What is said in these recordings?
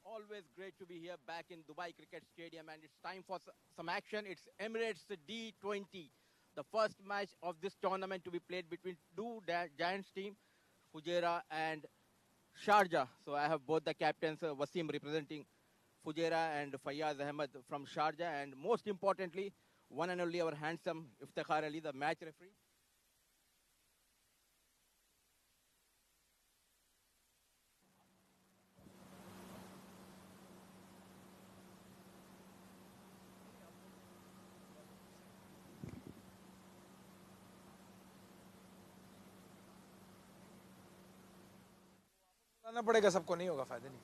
always great to be here back in Dubai Cricket Stadium, and it's time for some action. It's Emirates D20, the first match of this tournament to be played between two giants team, Fujairah and Sharjah. So I have both the captains, Wasim representing Fujairah and Fayyaz Ahmed from Sharjah, and most importantly, one and only our handsome Iftikhar Ali, the match referee. करना पड़ेगा सबको नहीं होगा फायदा नहीं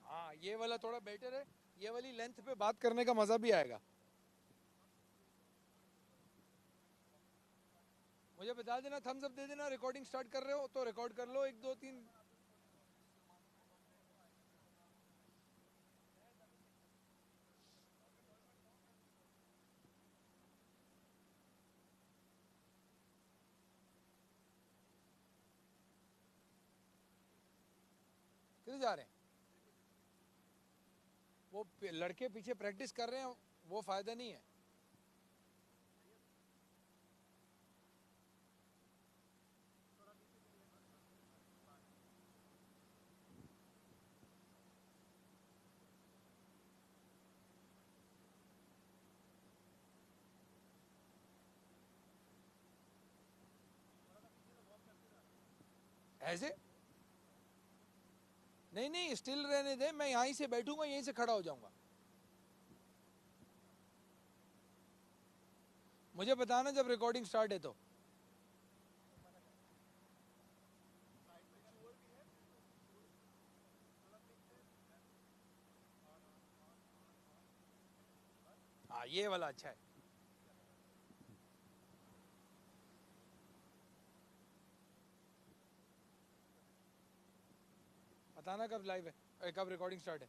हाँ ये वाला थोड़ा बेटर है ये वाली लेंथ पे बात करने का मजा भी आएगा मुझे बता देना थम्स अप दे देना रिकॉर्डिंग स्टार्ट कर रहे हो तो रिकॉर्ड कर लो 1 2 3 किधर जा रहे हैं वो लड़के पीछे प्रैक्टिस कर रहे हैं वो फायदा नहीं है ऐसे नहीं नहीं स्टिल रहने दे मैं यहीं से बैठूंगा यहीं से खड़ा हो जाऊंगा मुझे बताना जब रिकॉर्डिंग स्टार्ट है तो हाँ ये वाला अच्छा है बताना कब लाइव है कब रिकॉर्डिंग स्टार्ट है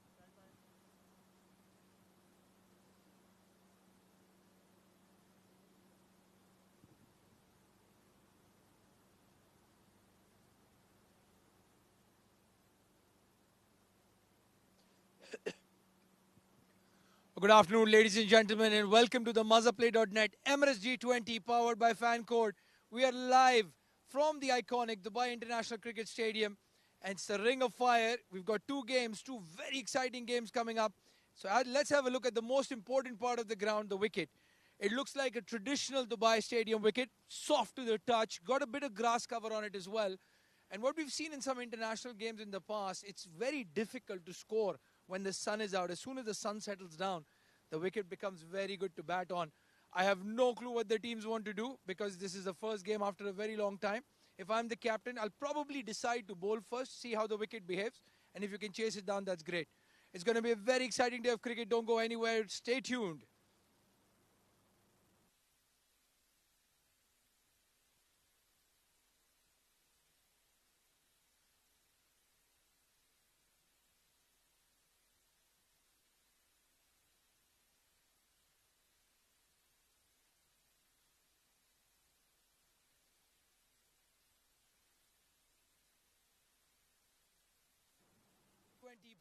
Good afternoon, ladies and gentlemen, and welcome to the MazaPlay.net Emirates D20 powered by FanCode. We are live from the iconic Dubai International Cricket Stadium, and it's the Ring of Fire. We've got two very exciting games coming up. So let's have a look at the most important part of the ground, the wicket. It looks like a traditional Dubai Stadium wicket, soft to the touch, got a bit of grass cover on it as well. And what we've seen in some international games in the past, it's very difficult to score when the sun is out. As soon as the sun settles down, the wicket becomes very good to bat on. I have no clue what the teams want to do because this is the first game after a very long time. If I'm the captain, I'll probably decide to bowl first, see how the wicket behaves, and if you can chase it down, that's great. It's going to be a very exciting day of cricket. Don't go anywhere. Stay tuned.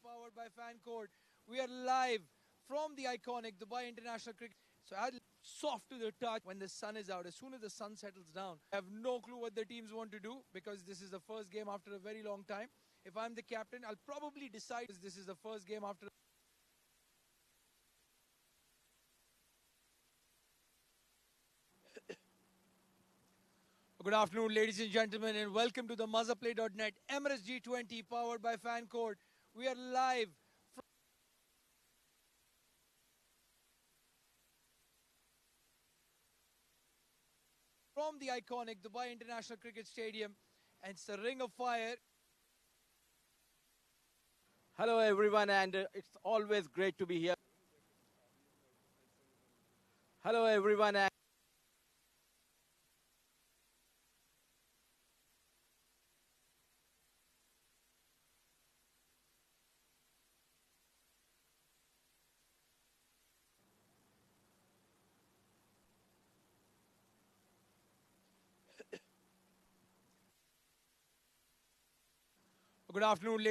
Powered by FanCode. We are live from the iconic Dubai International Cricket. So soft to the touch when the sun is out. As soon as the sun settles down, I have no clue what the teams want to do because this is the first game after a very long time. If I'm the captain, I'll probably decide this is the first game after. Good afternoon, ladies and gentlemen, and welcome to the MazaPlay.net Emirates G20 powered by FanCode. We are live from the iconic Dubai International Cricket Stadium, and it's the Ring of Fire. Hello everyone, and it's always great to be here. Hello everyone. Good afternoon,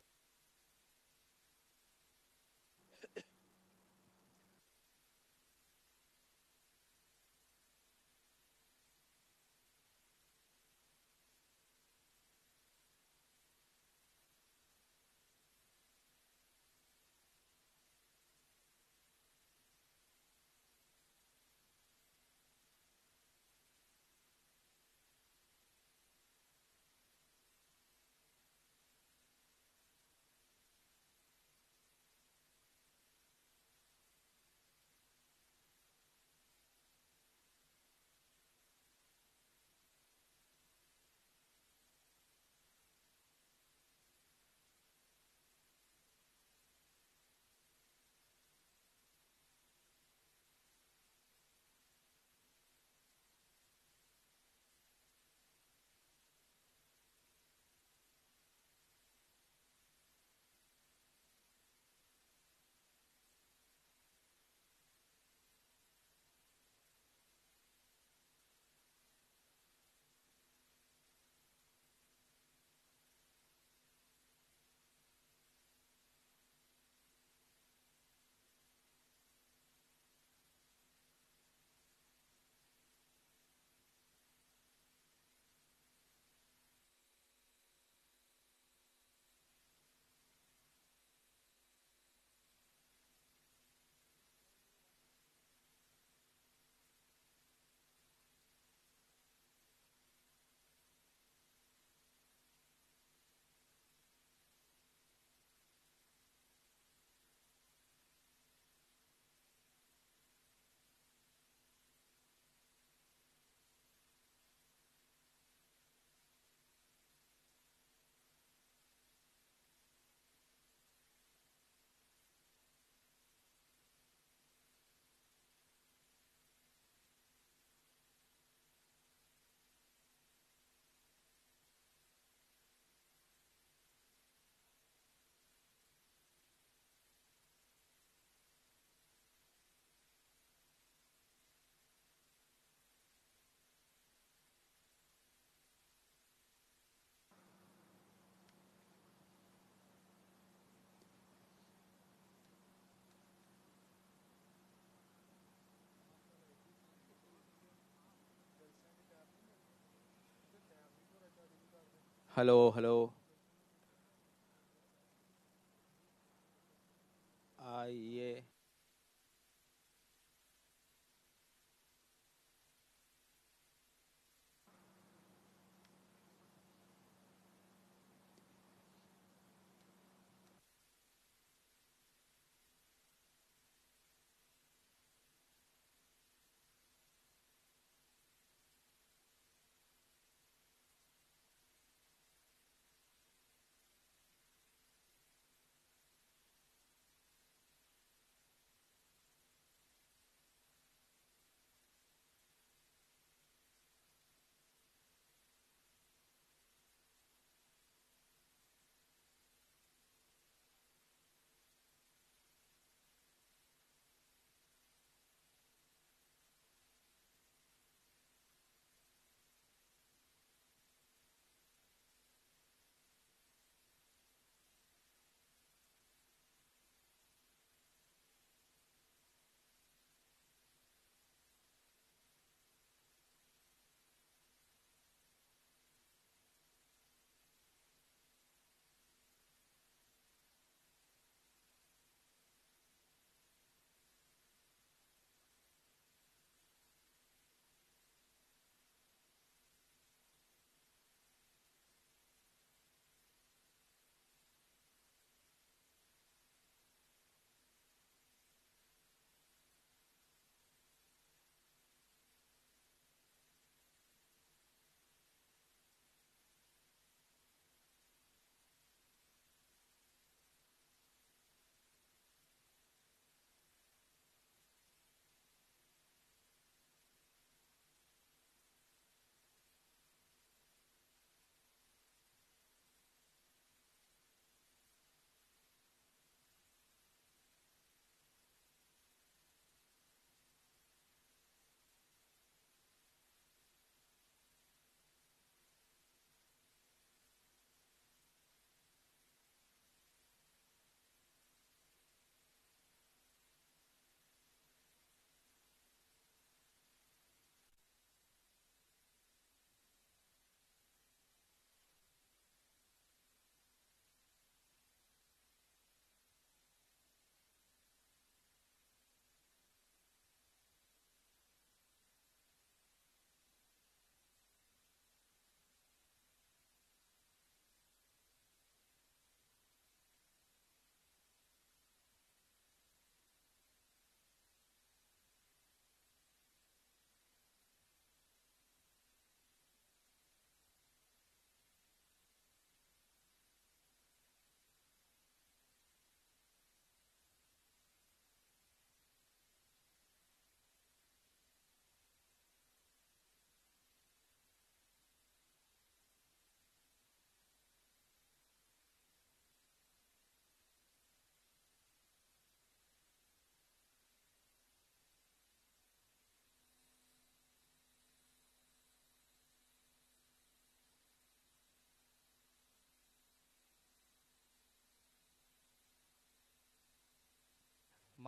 Hello, hello. Yeah.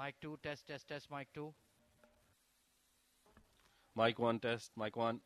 Mic 2, test, mic 2. Mic 1 test, mic 1.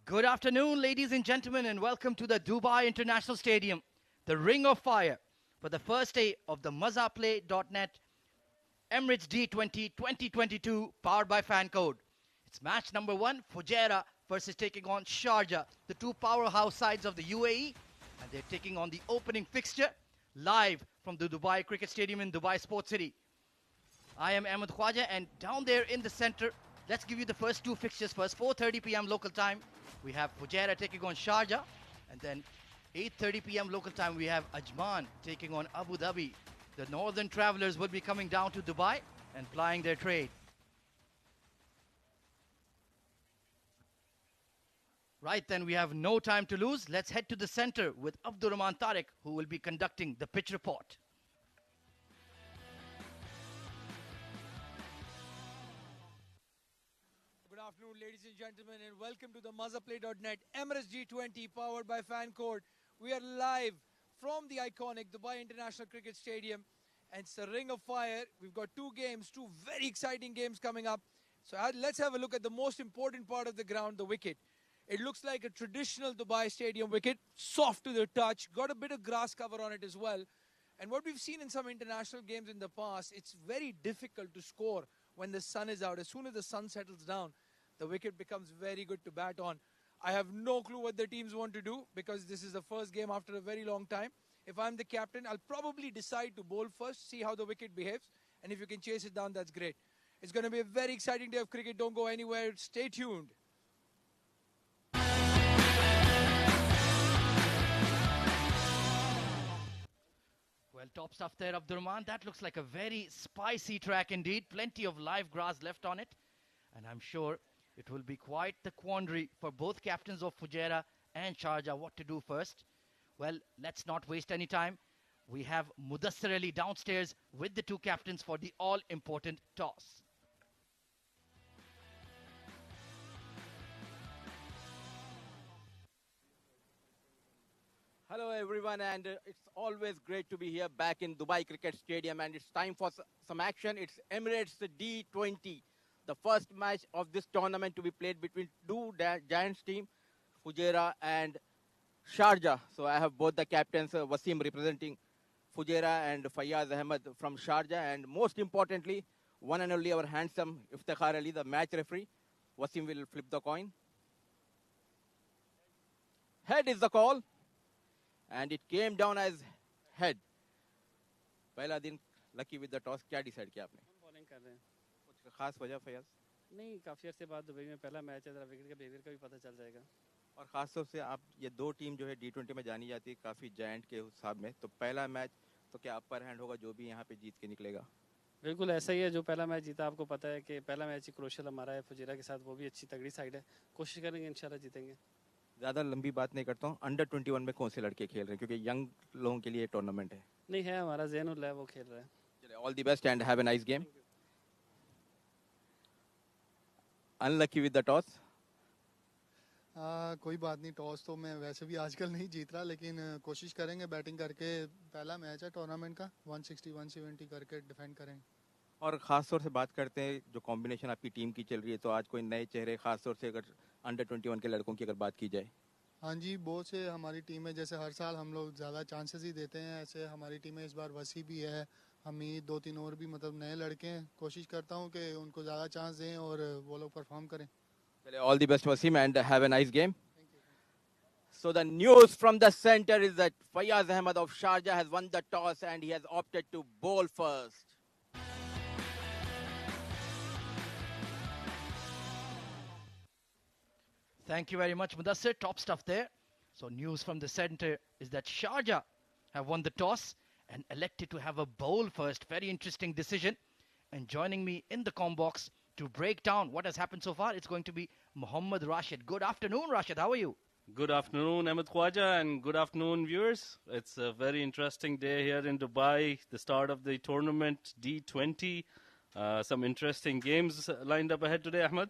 Good afternoon, ladies and gentlemen, and welcome to the Dubai International Stadium, the Ring of Fire, for the first day of the MazzaPlay.net Emirates D20 2022, powered by FanCode. It's match number 1, Fujairah versus taking on Sharjah, the two powerhouse sides of the UAE, and they're taking on the opening fixture live from the Dubai Cricket Stadium in Dubai Sports City. I am Ahmed Khwaja, and down there in the center, let's give you the first two fixtures first. 4:30 p.m. local time, we have Fujairah taking on Sharjah, and then 8:30 p.m. local time, we have Ajman taking on Abu Dhabi. The northern travelers will be coming down to Dubai and plying their trade. Right, then we have no time to lose. Let's head to the center with Abdurrahman Tariq, who will be conducting the pitch report. Good afternoon, ladies and gentlemen, and welcome to the MazzaPlay.net Emirates G20, powered by FanCode. We are live from the iconic Dubai International Cricket Stadium, and it's a ring of fire. We've got two very exciting games coming up. So let's have a look at the most important part of the ground, the wicket. It looks like a traditional Dubai Stadium wicket, soft to the touch, got a bit of grass cover on it as well. And what we've seen in some international games in the past, it's very difficult to score when the sun is out. As soon as the sun settles down, the wicket becomes very good to bat on. I have no clue what the teams want to do because this is the first game after a very long time. If I'm the captain, I'll probably decide to bowl first, see how the wicket behaves. And if you can chase it down, that's great. It's going to be a very exciting day of cricket. Don't go anywhere. Stay tuned. Well, top stuff there, Abdurrahman. That looks like a very spicy track indeed. Plenty of live grass left on it. And I'm sure it will be quite the quandary for both captains of Fujairah and Sharjah what to do first. Well, let's not waste any time. We have Mudassir Ali downstairs with the two captains for the all-important toss. Hello everyone, and it's always great to be here back in Dubai Cricket Stadium, and it's time for some action. It's Emirates D20, the first match of this tournament to be played between two giants team, Fujairah and Sharjah. So I have both the captains, Wasim representing Fujairah and Fayaz Ahmed from Sharjah, and most importantly, one and only our handsome Iftikhar Ali, the match referee. Wasim will flip the coin. Head is the call. And it came down as head. पहला दिन lucky with the toss. क्या decide किया आपने? हम bowling कर रहे हैं. कुछ खास वजह फयाज? नहीं, काफ़ी अर्से बाद दुबई में पहला मैच है, जरा विकेट का बिहेवियर का भी पता चल जाएगा. और खास तौर से आप ये दो टीम जो है D20 में जानी जाती है काफ़ी जायंट के हिसाब में, तो पहला मैच तो क्या अपर हैंड होगा जो भी यहाँ पे जीत के निकलेगा? बिल्कुल ऐसा ही है. जो पहला मैच जीता आपको पता है कि पहला मैच ही क्रोशियल हमारा है फुजैरा के साथ, वो भी अच्छी तगड़ी साइड है. कोशिश करेंगे इंशाल्लाह जीतेंगे. ज़्यादा लंबी बात नहीं करता हूँ. अंडर 21 में कौन से लड़के खेल रहे हैं, क्योंकि यंग लोगों के लिए टूर्नामेंट है? नहीं है, हमारा ज़ैनुल है, वो खेल रहा है. चलिए, all the best and have a nice game. Unlucky with the toss. कोई बात नहीं, टॉस तो मैं वैसे भी आजकल नहीं जीत रहा, लेकिन कोशिश करेंगे बैटिंग करके. पहला मैच है टूर्नामेंट का, 160 170 करके डिफेंड करेंगे. और ख़ास तौर से बात करते हैं जो कॉम्बिनेशन आपकी टीम की चल रही है, तो आज कोई नए चेहरे, ख़ास तौर से अगर अंडर 21 के लड़कों की अगर बात की जाए? हाँ जी, बहुत से हमारी टीम में, जैसे हर साल हम लोग ज़्यादा चांसेस ही देते हैं, ऐसे हमारी टीम में इस बार वसी भी है, हमीद, 2-3 और भी मतलब नए लड़के हैं. कोशिश करता हूँ कि उनको ज़्यादा चांस दें और वो लोग परफॉर्म करें. चलिए, all the best Waseem and have a nice game. So the news from the center is that Fayaz Ahmed of Sharjah has won the toss and he has opted to bowl first. Thank you very much, Mudassir. Top stuff there. So news from the center is that Sharjah have won the toss and elected to have a bowl first. Very interesting decision. And joining me in the comm box to break down what has happened so far, it's going to be Mohammad Rashid. Good afternoon, Rashid. How are you? Good afternoon, Ahmed Khwaja, and good afternoon, viewers. It's a very interesting day here in Dubai, the start of the tournament D20. Some interesting games lined up ahead today, Ahmed.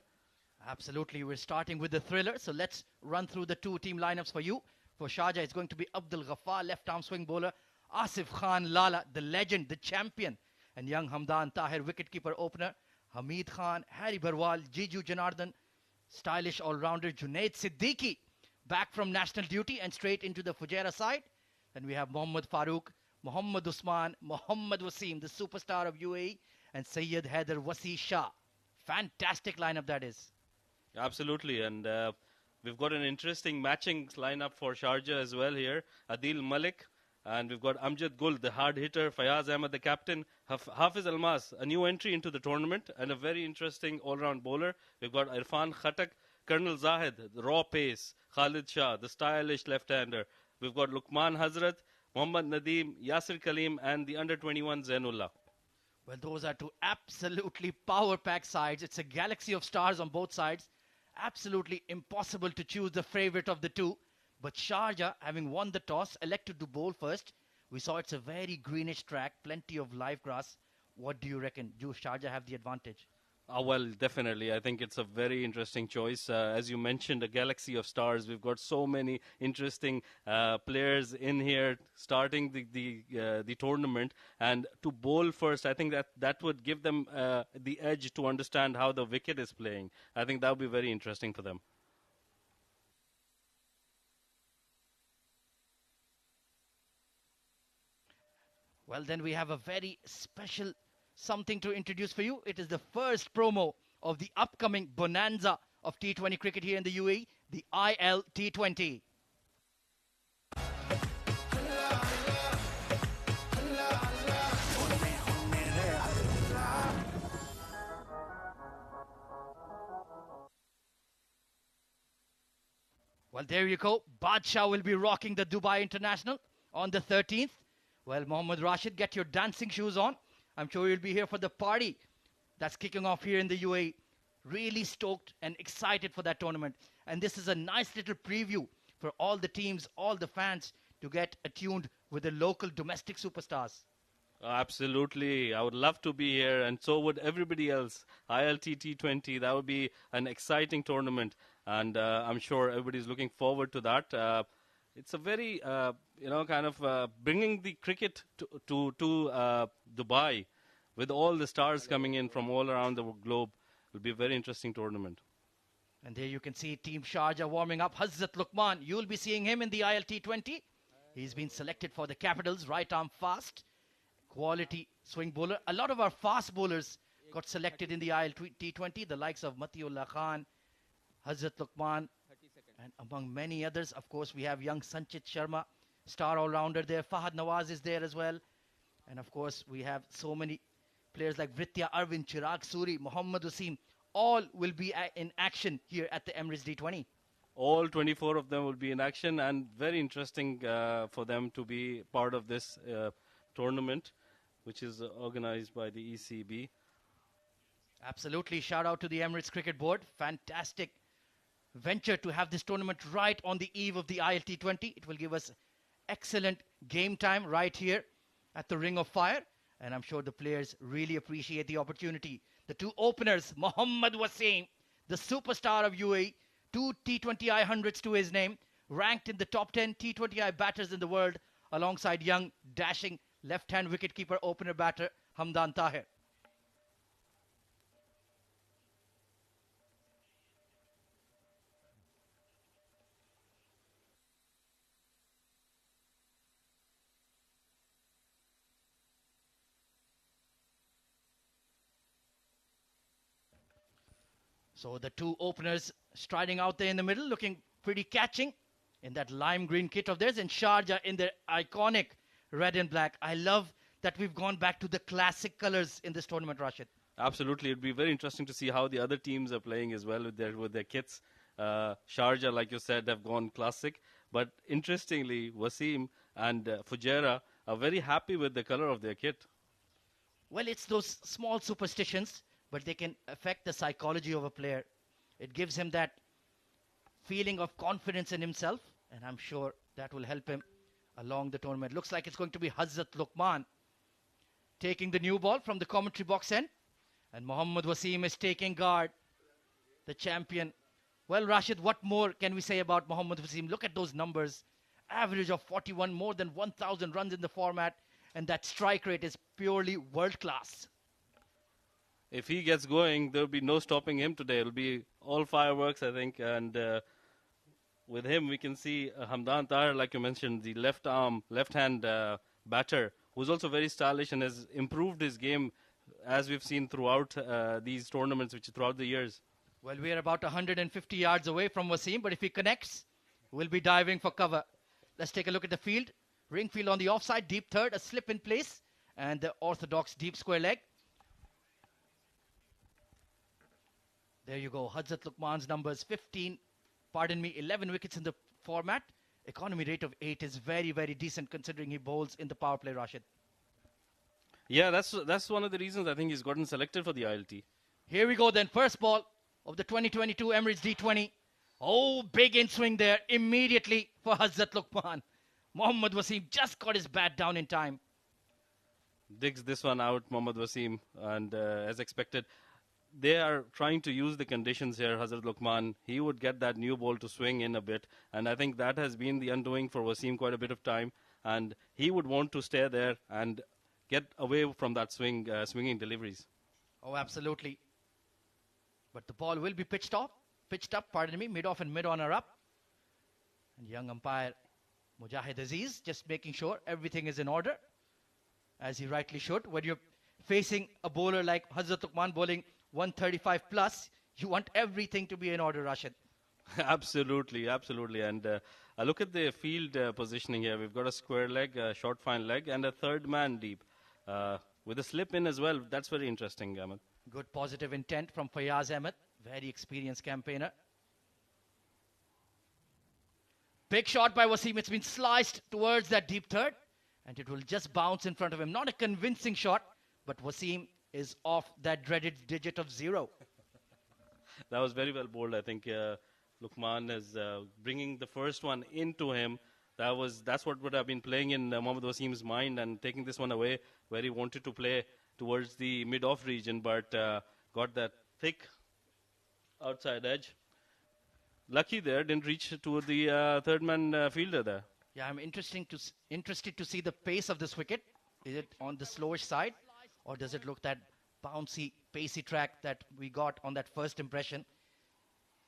Absolutely. We're starting with the thriller. So let's run through the two team lineups for you. For Sharjah, it's going to be Abdul Ghaffar, left-arm swing bowler. Asif Khan Lala, the legend, the champion. And young Hamdan Tahir, wicketkeeper opener. Hamid Khan, Harry Barwal, Jiju Janardhan. Stylish all-rounder Junaid Siddiqui, back from national duty and straight into the Fujairah side. Then we have Mohammad Farooq, Mohammad Usman, Mohammad Wasim, the superstar of UAE, and Sayyid Haider Wasi Shah. Fantastic lineup that is. Absolutely, and we've got an interesting matching lineup for Sharjah as well here. Adil Malik, and we've got Amjad Gul, the hard hitter, Fayaz Ahmed, the captain, Hafiz Almas, a new entry into the tournament, and a very interesting all-round bowler. We've got Irfan Khatak, Colonel Zahid, the raw pace, Khalid Shah, the stylish left-hander. We've got Luqman Hazrat, Mohammad Nadeem, Yasir Kaleem, and the under-21 Zainullah. Well, those are two absolutely power-packed sides. It's a galaxy of stars on both sides. Absolutely impossible to choose the favorite of the two. But Sharjah, having won the toss, elected to bowl first. We saw it's a very greenish track, plenty of live grass. What do you reckon? Do Sharjah have the advantage? Well, definitely. I think it's a very interesting choice. As you mentioned, a galaxy of stars. We've got so many interesting players in here starting the tournament. And to bowl first, I think that would give them the edge to understand how the wicket is playing. I think that would be very interesting for them. Well, then we have a very special something to introduce for you. It is the first promo of the upcoming bonanza of T20 cricket here in the UAE, the IL T20. Well, there you go. Badshah will be rocking the Dubai International on the 13th. Well, Mohammad Rashid, get your dancing shoes on. I'm sure you'll be here for the party that's kicking off here in the UAE. Really stoked and excited for that tournament. And this is a nice little preview for all the teams, all the fans to get attuned with the local domestic superstars. Absolutely. I would love to be here, and so would everybody else. ILT T20, that would be an exciting tournament, and I'm sure everybody's looking forward to that. It's a very, bringing the cricket to Dubai with all the stars coming in from all around the globe. Will be a very interesting tournament. And there you can see Team Sharjah warming up. Hazrat Luqman, you'll be seeing him in the ILT 20. He's been selected for the Capitals, right arm fast, quality swing bowler. A lot of our fast bowlers got selected in the ILT 20, the likes of Matiullah Khan, Hazrat Luqman, and among many others. Of course, we have young Sanchit Sharma, star all-rounder there. Fahad Nawaz is there as well. And of course, we have so many players like Vritya Arvind, Chirag Suri, Mohammad Wasim. All will be in action here at the Emirates D20. All 24 of them will be in action, and very interesting for them to be part of this tournament, which is organized by the ECB. Absolutely. Shout out to the Emirates Cricket Board. Fantastic venture to have this tournament right on the eve of the ILT 20. It will give us excellent game time right here at the Ring of Fire. And I'm sure the players really appreciate the opportunity. The two openers, Mohammad Wasim, the superstar of UAE, 2 T20I hundreds to his name, ranked in the top 10 T20I batters in the world, alongside young, dashing left-hand wicketkeeper opener batter Hamdan Tahir. So the two openers striding out there in the middle, looking pretty catching in that lime green kit of theirs, and Sharjah in their iconic red and black. I love that we've gone back to the classic colors in this tournament, Rashid. Absolutely. It'd be very interesting to see how the other teams are playing as well with their kits. Sharjah, like you said, have gone classic. But interestingly, Wasim and Fujairah are very happy with the color of their kit. Well, it's those small superstitions, but they can affect the psychology of a player. It gives him that feeling of confidence in himself, and I'm sure that will help him along the tournament. Looks like it's going to be Hazrat Luqman taking the new ball from the commentary box end, and Mohammad Wasim is taking guard, the champion. Well, Rashid, what more can we say about Mohammad Wasim? Look at those numbers. Average of 41, more than 1,000 runs in the format, and that strike rate is purely world-class. If he gets going, there'll be no stopping him today. It'll be all fireworks, I think. And with him, we can see Hamdan Tahir, like you mentioned, the left-hand batter, who's also very stylish and has improved his game, as we've seen throughout these tournaments, throughout the years. Well, we are about 150 yards away from Wasim, but if he connects, we'll be diving for cover. Let's take a look at the field. Ring field on the offside, deep third, a slip in place, and the orthodox deep square leg. There you go. Hazrat Luqman's numbers, 11 wickets in the format. Economy rate of 8 is very, very decent considering he bowls in the power play, Rashid. Yeah, that's one of the reasons I think he's gotten selected for the ILT. Here we go then. First ball of the 2022 Emirates D20. Oh, big in swing there immediately for Hazrat Luqman. Mohammad Wasim just got his bat down in time. Digs this one out, Mohammad Wasim, and as expected, they are trying to use the conditions here, Hazrat Luqman. He would get that new ball to swing in a bit, and I think that has been the undoing for Wasim quite a bit of time, and he would want to stay there and get away from that swinging deliveries. Oh, absolutely. But the ball will be pitched up, mid-off and mid-on are up. And young umpire Mujahid Aziz just making sure everything is in order. as he rightly should. When you're facing a bowler like Hazrat Luqman bowling 135 plus, you want everything to be in order, Rashid. Absolutely, absolutely. And look at the field positioning here. We've got a square leg, a short fine leg, and a third man deep. With a slip in as well. That's very interesting, Ahmed. Good positive intent from Fayaz Ahmed, very experienced campaigner. Big shot by Wasim. It's been sliced towards that deep third, and it will just bounce in front of him. Not a convincing shot, but Wasim is off that dreaded digit of 0. That was very well bowled. I think Luqman is bringing the first one into him. That's what would have been playing in Mohammad Wasim's mind, and taking this one away where he wanted to play towards the mid-off region, but got that thick outside edge. Lucky there, didn't reach to the third man fielder there. Yeah, I'm interested to see the pace of this wicket. Is it on the slowish side, or does it look that bouncy, pacey track that we got on that first impression?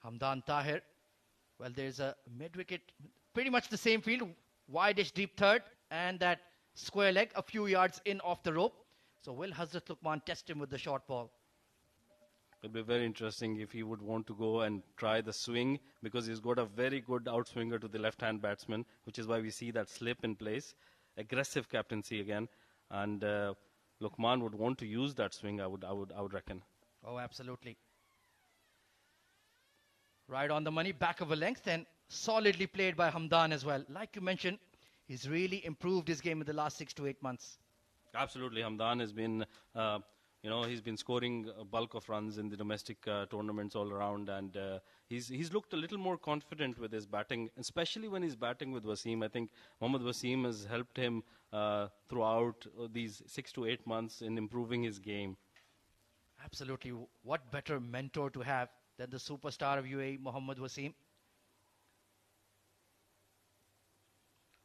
Hamdan Tahir. Well, there's a mid-wicket, pretty much the same field, wide-ish deep third, and that square leg a few yards in off the rope. So will Hazrat Luqman test him with the short ball? It'll be very interesting if he would want to go and try the swing, because he's got a very good outswinger to the left-hand batsman, which is why we see that slip in place. Aggressive captaincy again, and Luqman would want to use that swing. I would reckon. Oh, absolutely. Right on the money, back of a length, and solidly played by Hamdan as well. Like you mentioned, he's really improved his game in the last 6 to 8 months. Absolutely, Hamdan has been, he's been scoring a bulk of runs in the domestic tournaments all around, and he's looked a little more confident with his batting, especially when he's batting with Wasim. I think Mohammad Wasim has helped him throughout these 6 to 8 months in improving his game. Absolutely. What better mentor to have than the superstar of UAE, Mohammad Wasim?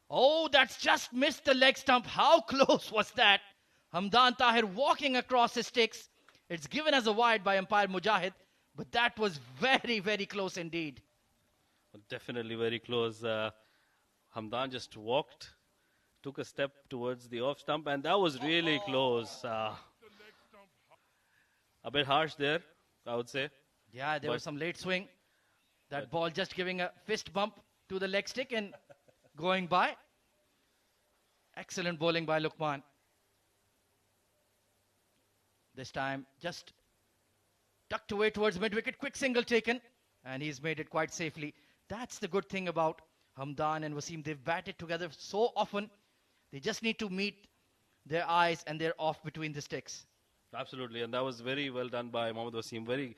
Oh, that's just missed the leg stump. How close was that? Hamdan Tahir walking across his sticks. It's given as a wide by umpire Mujahid, but that was very, very close indeed. Definitely very close. Hamdan just walked, took a step towards the off stump, and that was really close. A bit harsh there, I would say. Yeah, there was some late swing. That ball just giving a fist bump to the leg stick and going by. Excellent bowling by Luqman. This time just tucked away towards mid-wicket. Quick single taken, and he's made it quite safely. That's the good thing about Hamdan and Wasim. They've batted together so often. They just need to meet their eyes and they're off between the sticks. Absolutely, and that was very well done by Mohammad Wasim.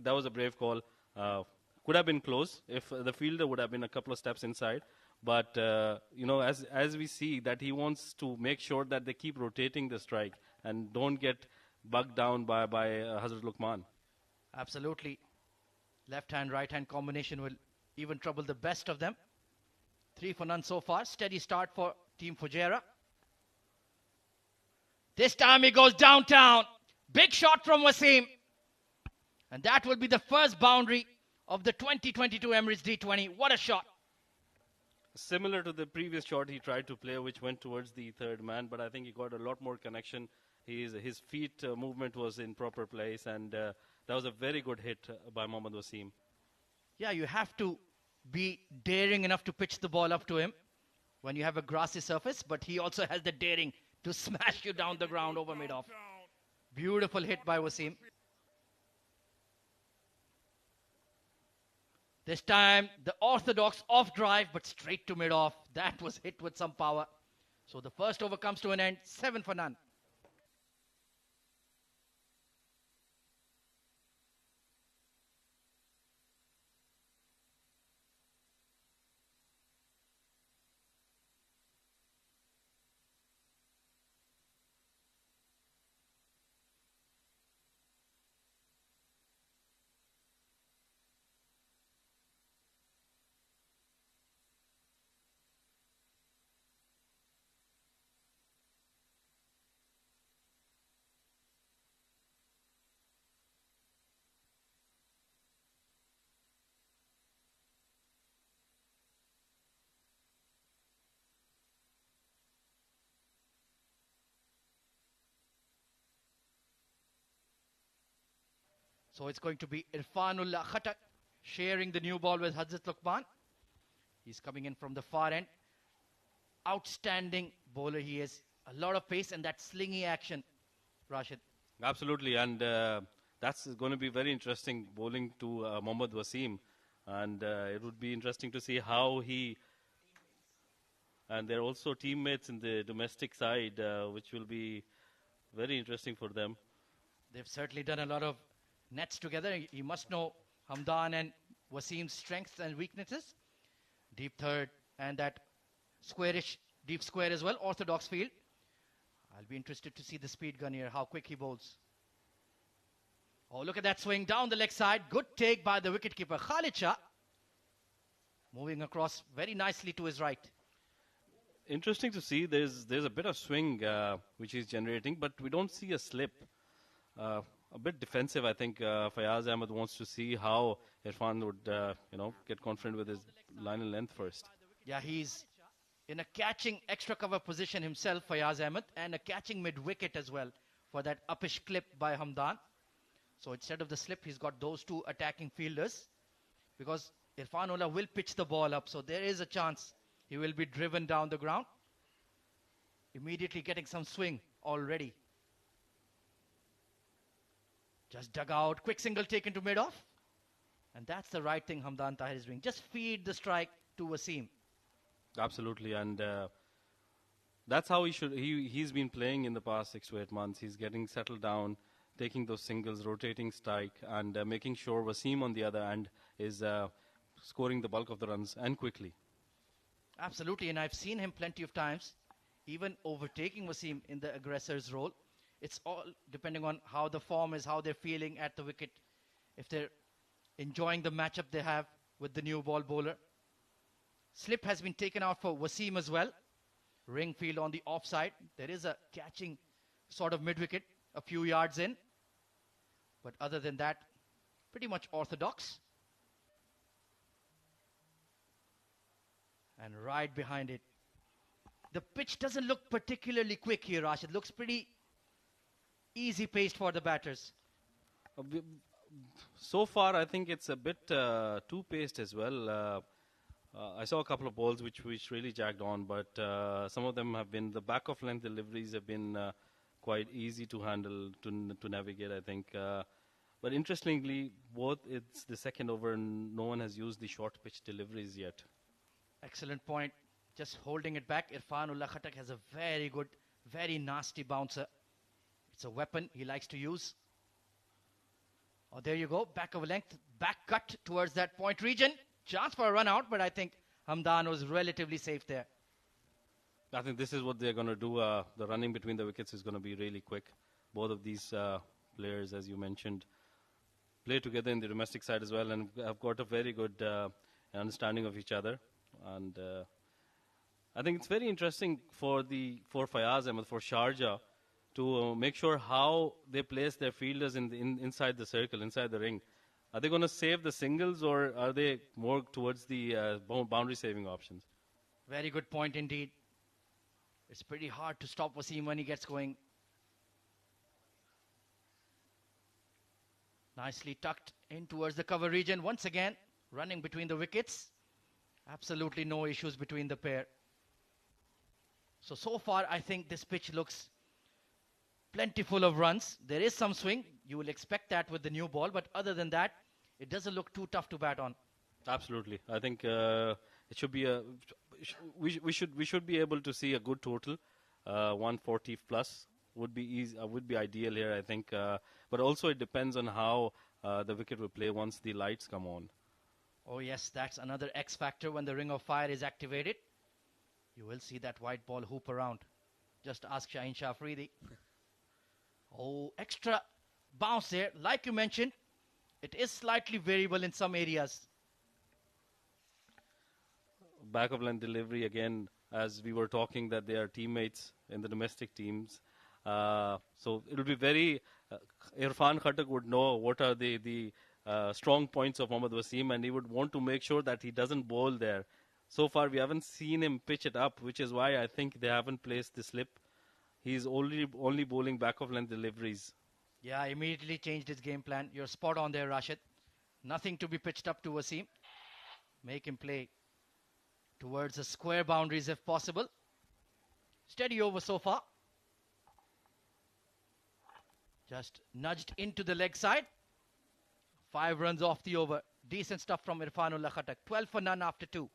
That was a brave call. Could have been close if the fielder would have been a couple of steps inside. But, as we see that he wants to make sure that they keep rotating the strike and don't get bugged down by Hazrat Luqman. Absolutely. Left-hand, right-hand combination will even trouble the best of them. 3 for none so far. Steady start for Team Fujairah. This time he goes downtown. Big shot from Wasim. And that will be the first boundary of the 2022 Emirates D20. What a shot. Similar to the previous shot he tried to play, which went towards the third man, but I think he got a lot more connection. His feet movement was in proper place, and that was a very good hit by Mohammad Wasim. Yeah, you have to be daring enough to pitch the ball up to him when you have a grassy surface, but he also has the daring to smash you down the ground over mid-off. Beautiful hit by Wasim. This time, the orthodox off drive, but straight to mid-off. That was hit with some power. So the first over comes to an end, 7 for none. So it's going to be Irfanullah Khatak sharing the new ball with Hazrat Luqman. He's coming in from the far end. Outstanding bowler he is. A lot of pace and that slingy action, Rashid. Absolutely, and that's going to be very interesting bowling to Mohammad Wasim. And it would be interesting to see how he... And they're also teammates in the domestic side, which will be very interesting for them. They've certainly done a lot of nets together. You must know Hamdan and Wasim's strengths and weaknesses. Deep third and that squarish deep square as well, orthodox field. I'll be interested to see the speed gun here, how quick he bowls. Oh, look at that swing down the leg side. Good take by the wicketkeeper, Khalid Shah. Moving across very nicely to his right. Interesting to see. There's a bit of swing which he's generating, but we don't see a slip. A bit defensive, I think. Fayaz Ahmed wants to see how Irfan would, get confident with his line and length first. Yeah, he's in a catching extra cover position himself, Fayaz Ahmed, and a catching mid-wicket as well for that uppish clip by Hamdan. So instead of the slip, he's got those two attacking fielders because Irfanullah will pitch the ball up. So there is a chance he will be driven down the ground. Immediately getting some swing already. Just dug out, quick single taken to mid-off. And that's the right thing Hamdan Tahir is doing. Just feed the strike to Wasim. Absolutely, and that's how he's been playing in the past 6 to 8 months. He's getting settled down, taking those singles, rotating strike, and making sure Wasim on the other end is scoring the bulk of the runs and quickly. Absolutely, and I've seen him plenty of times, even overtaking Wasim in the aggressor's role. It's all depending on how the form is, how they're feeling at the wicket, if they're enjoying the matchup they have with the new ball bowler. Slip has been taken out for Wasim as well. Ring field on the offside. There is a catching sort of mid-wicket a few yards in. But other than that, pretty much orthodox. And right behind it. The pitch doesn't look particularly quick here, Rashid. It looks pretty easy paced for the batters. So far, I think it's a bit too paced as well. I saw a couple of balls which really jagged on, but some of them have been, the back of length deliveries have been quite easy to handle, to navigate, I think. But interestingly, it's the second over and no one has used the short pitch deliveries yet. Excellent point. Just holding it back. Irfanullah Khatak has a very good, very nasty bouncer. It's a weapon he likes to use. Oh, there you go. Back of length. Back cut towards that point region. Chance for a run out, but I think Hamdan was relatively safe there. I think this is what they're going to do. The running between the wickets is going to be really quick. Both of these players, as you mentioned, play together in the domestic side as well and have got a very good understanding of each other. And I think it's very interesting for Fayaz Ahmed, for Sharjah, to make sure how they place their fielders inside the circle, inside the ring. Are they going to save the singles or are they more towards the boundary saving options? Very good point indeed. It's pretty hard to stop Wasim when he gets going. Nicely tucked in towards the cover region. Once again, running between the wickets. Absolutely no issues between the pair. So far, I think this pitch looks plentiful of runs. There is some swing. You will expect that with the new ball. But other than that, it doesn't look too tough to bat on. Absolutely. I think it should be we should be able to see a good total. 140 plus would be easy, would be ideal here, I think. But also it depends on how the wicket will play once the lights come on. Oh yes, that's another X factor when the ring of fire is activated. You will see that white ball hoop around. Just ask Shaheen Shah Afridi. Oh, extra bounce there. Like you mentioned, it is slightly variable in some areas. Back of length delivery again, as we were talking that they are teammates in the domestic teams. So it will be very, Irfan Khatak would know what are the strong points of Mohammad Wasim, and he would want to make sure that he doesn't bowl there. So far we haven't seen him pitch it up, which is why I think they haven't placed the slip. He's only bowling back of length deliveries. Yeah, immediately changed his game plan. You're spot on there, Rashid. Nothing to be pitched up to Wasim. Make him play towards the square boundaries if possible. Steady over so far. Just nudged into the leg side. 5 runs off the over. Decent stuff from Irfanullah Khattak. 12 for none after 2.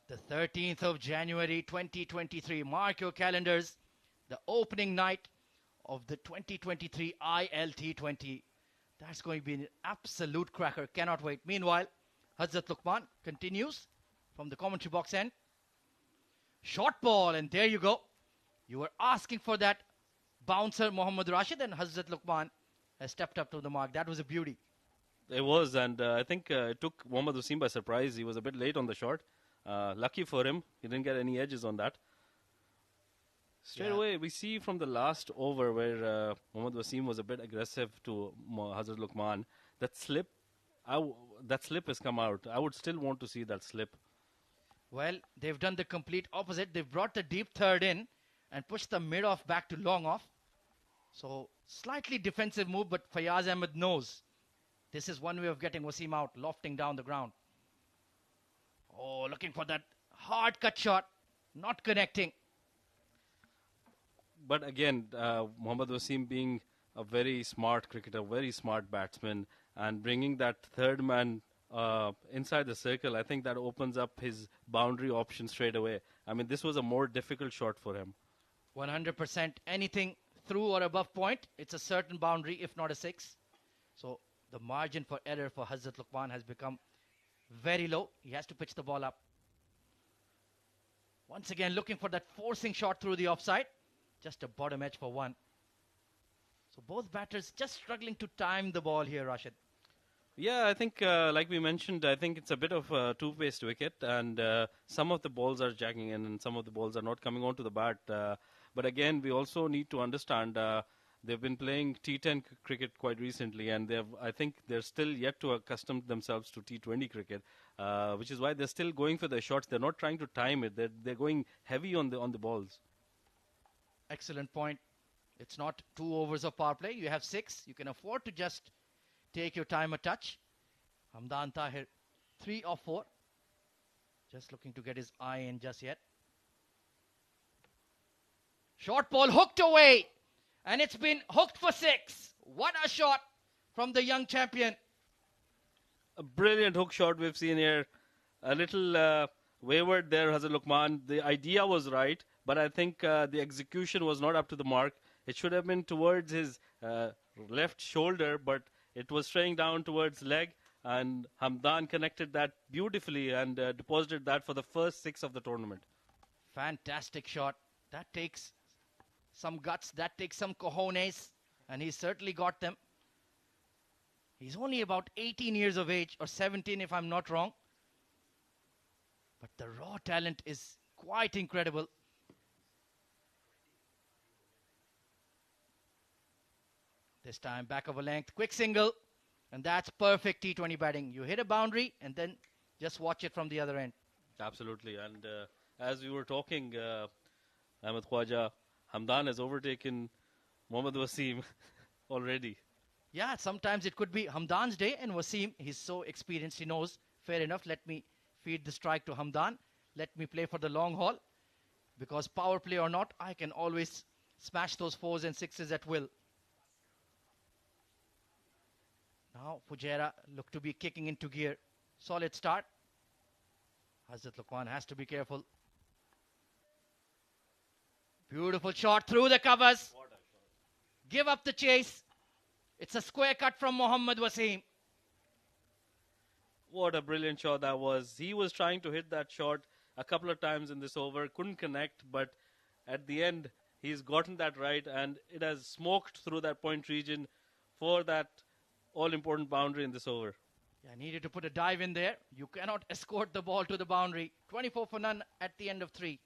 The 13th of January 2023. Mark your calendars. The opening night of the 2023 ILT20. That's going to be an absolute cracker. Cannot wait. Meanwhile, Hazrat Luqman continues from the commentary box end. Short ball, and there you go. You were asking for that bouncer, Mohammad Rashid, and Hazrat Luqman has stepped up to the mark. That was a beauty. It was, and I think it took Mohammad Wasim by surprise. He was a bit late on the shot. Lucky for him, he didn't get any edges on that. Straight away, we see from the last over where Mohammad Wasim was a bit aggressive to Hazrat Luqman, that slip has come out. I would still want to see that slip. Well, they've done the complete opposite. They've brought the deep third in and pushed the mid off back to long off. So, slightly defensive move, but Fayaz Ahmed knows this is one way of getting Wasim out, lofting down the ground. Oh, looking for that hard cut shot, not connecting. But again, Mohammad Wasim being a very smart cricketer, very smart batsman, and bringing that third man inside the circle, I think that opens up his boundary option straight away. I mean, this was a more difficult shot for him. 100%. Anything through or above point, it's a certain boundary, if not a 6. So the margin for error for Hazrat Luqman has become very low. He has to pitch the ball up. Once again, looking for that forcing shot through the offside. Just a bottom edge for 1. So both batters just struggling to time the ball here, Rashid. Yeah, I think, like we mentioned, I think it's a bit of a two-faced wicket, and some of the balls are jacking in and some of the balls are not coming onto the bat. But again, we also need to understand they've been playing T10 cricket quite recently, and I think they're still yet to accustom themselves to T20 cricket, which is why they're still going for their shots. They're not trying to time it. They're going heavy on the balls. Excellent point. It's not 2 overs of power play. You have 6. You can afford to just take your time a touch. Hamdan Tahir, 3 of 4. Just looking to get his eye in just yet. Short ball hooked away. And it's been hooked for 6. What a shot from the young champion. A brilliant hook shot we've seen here. A little wayward there, Hazrat Luqman. The idea was right, but I think the execution was not up to the mark. It should have been towards his left shoulder, but it was straying down towards leg, and Hamdan connected that beautifully and deposited that for the first 6 of the tournament. Fantastic shot. That takes some guts, that takes some cojones, and he's certainly got them. He's only about 18 years of age, or 17 if I'm not wrong. But the raw talent is quite incredible. This time back of a length, quick single, and that's perfect T20 batting. You hit a boundary and then just watch it from the other end. Absolutely, and as we were talking, Ahmed Khwaja, Hamdan has overtaken Mohammad Wasim already. Yeah, sometimes it could be Hamdan's day, and Wasim, he's so experienced, he knows, fair enough, let me feed the strike to Hamdan. Let me play for the long haul, because power play or not, I can always smash those 4s and 6s at will. Now Fujairah look to be kicking into gear. Solid start. Hazrat Luqman has to be careful. Beautiful shot through the covers. give up the chase. It's a square cut from Mohammad Wasim. What a brilliant shot that was. He was trying to hit that shot a couple of times in this over, couldn't connect, but at the end, he's gotten that right, and it has smoked through that point region for that all-important boundary in this over. Yeah, needed to put a dive in there. You cannot escort the ball to the boundary. 24 for none at the end of 3.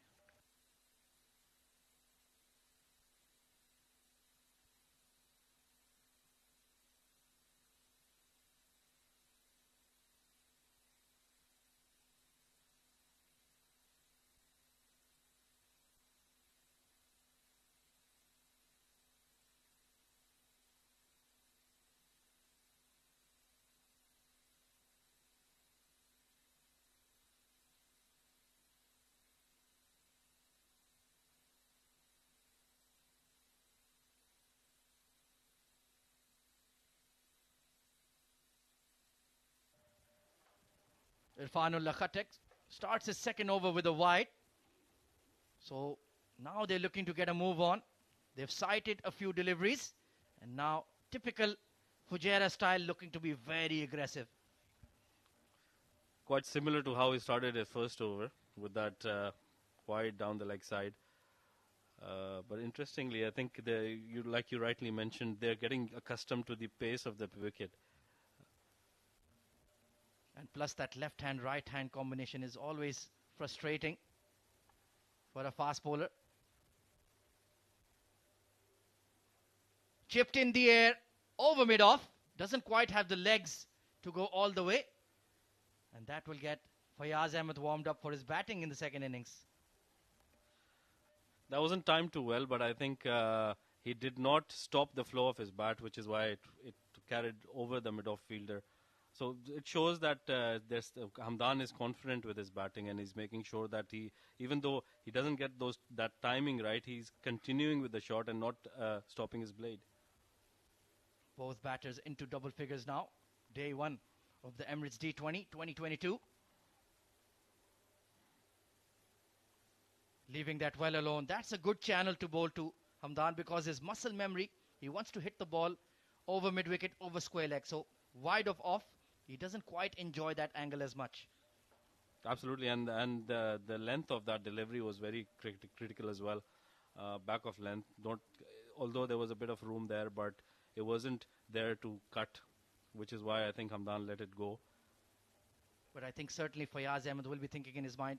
Irfanullah Khatek starts his second over with a wide. So now they're looking to get a move on. They've sighted a few deliveries. And now typical Fujairah style, looking to be very aggressive. Quite similar to how he started his first over with that wide down the leg side. But interestingly, I think like you rightly mentioned, they're getting accustomed to the pace of the wicket. And plus that left-hand, right-hand combination is always frustrating for a fast bowler. Chipped in the air, over mid-off. Doesn't quite have the legs to go all the way. And that will get Fayaz Ahmed warmed up for his batting in the second innings. That wasn't timed too well, but I think he did not stop the flow of his bat, which is why it carried over the mid-off fielder. So it shows that Hamdan is confident with his batting, and he's making sure that even though he doesn't get that timing right, he's continuing with the shot and not stopping his blade. Both batters into double figures now. Day 1 of the Emirates D20 2022. Leaving that well alone. That's a good channel to bowl to Hamdan, because his muscle memory, he wants to hit the ball over mid-wicket, over square leg. So wide of off, he doesn't quite enjoy that angle as much. Absolutely, and the length of that delivery was very critical as well. Back of length, although there was a bit of room there, but it wasn't there to cut, which is why I think Hamdan let it go. But I think certainly Fayaz Ahmed will be thinking in his mind,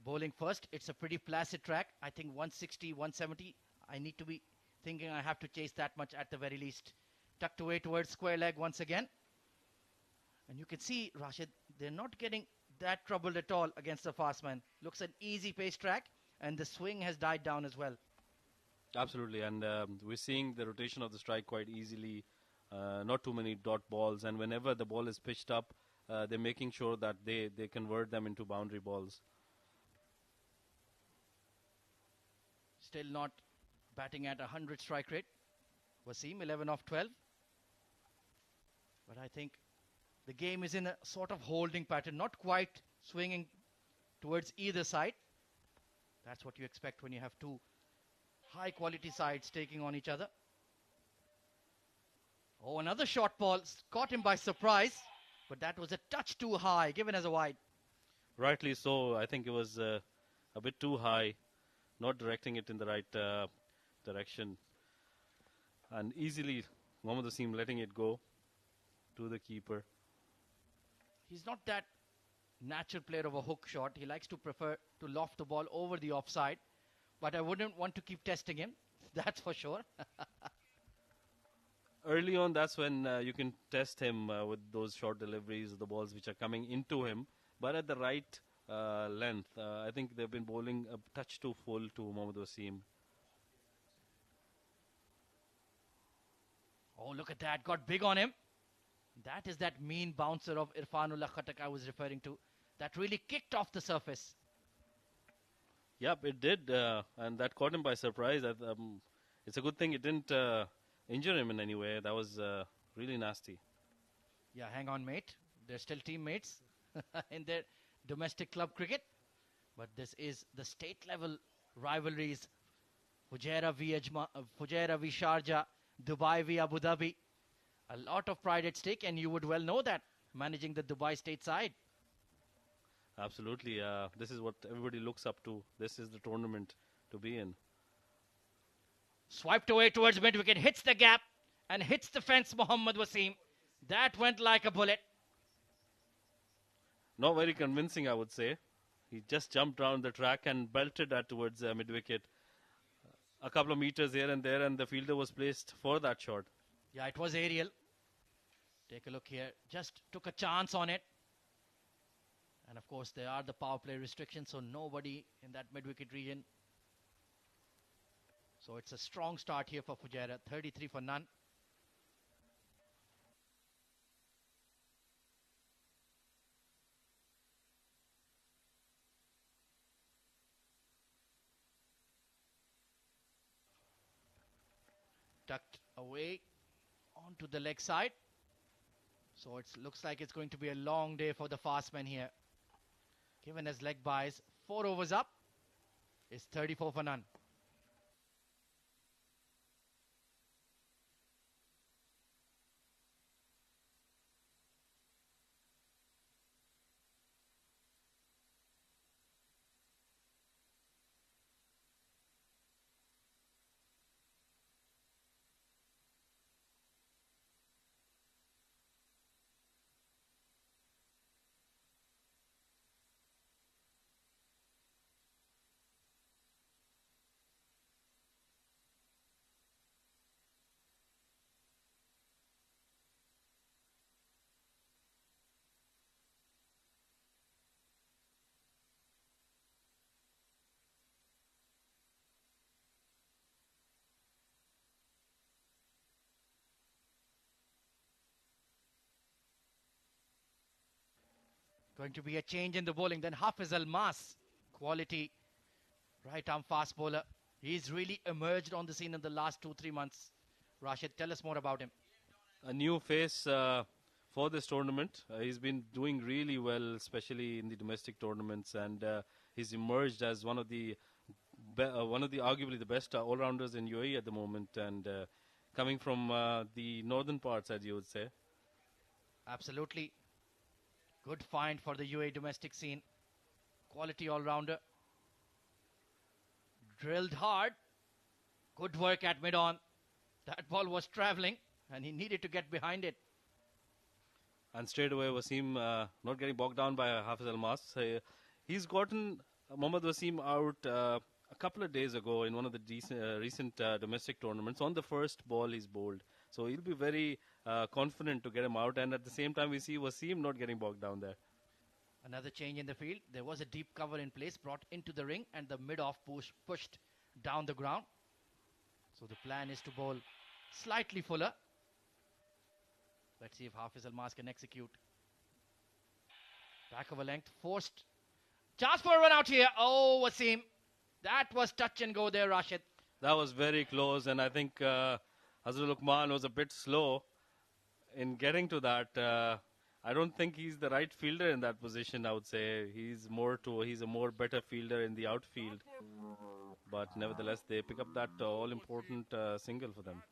bowling first, it's a pretty placid track. I think 160, 170, I need to be thinking I have to chase that much at the very least. Tucked away towards square leg once again. And you can see, Rashid, they're not getting that troubled at all against the fast man. Looks an easy pace track, and the swing has died down as well. Absolutely, and we're seeing the rotation of the strike quite easily. Not too many dot balls, and whenever the ball is pitched up, they're making sure that they convert them into boundary balls. Still not batting at 100 strike rate. Wasim, 11 off 12. But I think the game is in a sort of holding pattern, not quite swinging towards either side. That's what you expect when you have two high quality sides taking on each other. Oh, another short ball, caught him by surprise, but that was a touch too high, given as a wide. Rightly so. I think it was a bit too high, not directing it in the right direction. And easily, Mohammad Wasim letting it go to the keeper. He's not that natural player of a hook shot. He likes to prefer to loft the ball over the offside. But I wouldn't want to keep testing him. That's for sure. Early on, that's when you can test him with those short deliveries, the balls which are coming into him. But at the right length, I think they've been bowling a touch too full to Mohammad Wasim. Oh, look at that. Got big on him. That is that mean bouncer of Irfanullah Khatak I was referring to. That really kicked off the surface. Yep, it did. And that caught him by surprise. It's a good thing it didn't injure him in any way. That was really nasty. Yeah, hang on, mate. They're still teammates in their domestic club cricket. But this is the state level rivalries Fujairah v Sharjah, Dubai v Abu Dhabi. A lot of pride at stake, and you would well know that, managing the Dubai state side. Absolutely. This is what everybody looks up to. This is the tournament to be in. Swiped away towards mid-wicket, hits the gap and hits the fence, Mohammad Wasim. That went like a bullet. Not very convincing, I would say. He just jumped around the track and belted that towards mid-wicket. A couple of meters here and there, and the fielder was placed for that shot. Yeah, it was aerial. Take a look here. Just took a chance on it. And of course, there are the power play restrictions, so nobody in that mid-wicket region. So it's a strong start here for Fujairah. 33 for none. Tucked away onto the leg side. So it looks like it's going to be a long day for the fast man here. Given his leg buys, 4 overs up, is 34 for none. Going to be a change in the bowling. Then Hafiz Almas, quality right arm fast bowler. He's really emerged on the scene in the last 2-3 months. Rashid, tell us more about him. A new face for this tournament. He's been doing really well, especially in the domestic tournaments, and he's emerged as one of the arguably the best all-rounders in UAE at the moment, and coming from the northern parts, as you would say. Absolutely. Good find for the UAE domestic scene. Quality all-rounder. Drilled hard. Good work at mid-on. That ball was travelling and he needed to get behind it. And straight away Wasim not getting bogged down by Hafiz Almas. He's gotten Mohammad Wasim out a couple of days ago in one of the recent domestic tournaments. On the first ball he's bowled. So he'll be very confident to get him out. And at the same time we see Wasim not getting bogged down there. Another change in the field. There was a deep cover in place, brought into the ring, and the mid-off pushed down the ground. So the plan is to bowl slightly fuller. Let's see if Hafiz Almas can execute. Back of a length, forced. Chance for a run out here. Oh, Wasim. That was touch and go there, Rashid. That was very close, and I think Hazrul Luqman was a bit slow in getting to that. I don't think he's the right fielder in that position, I would say. He's a more better fielder in the outfield. But nevertheless, they pick up that all-important single for them.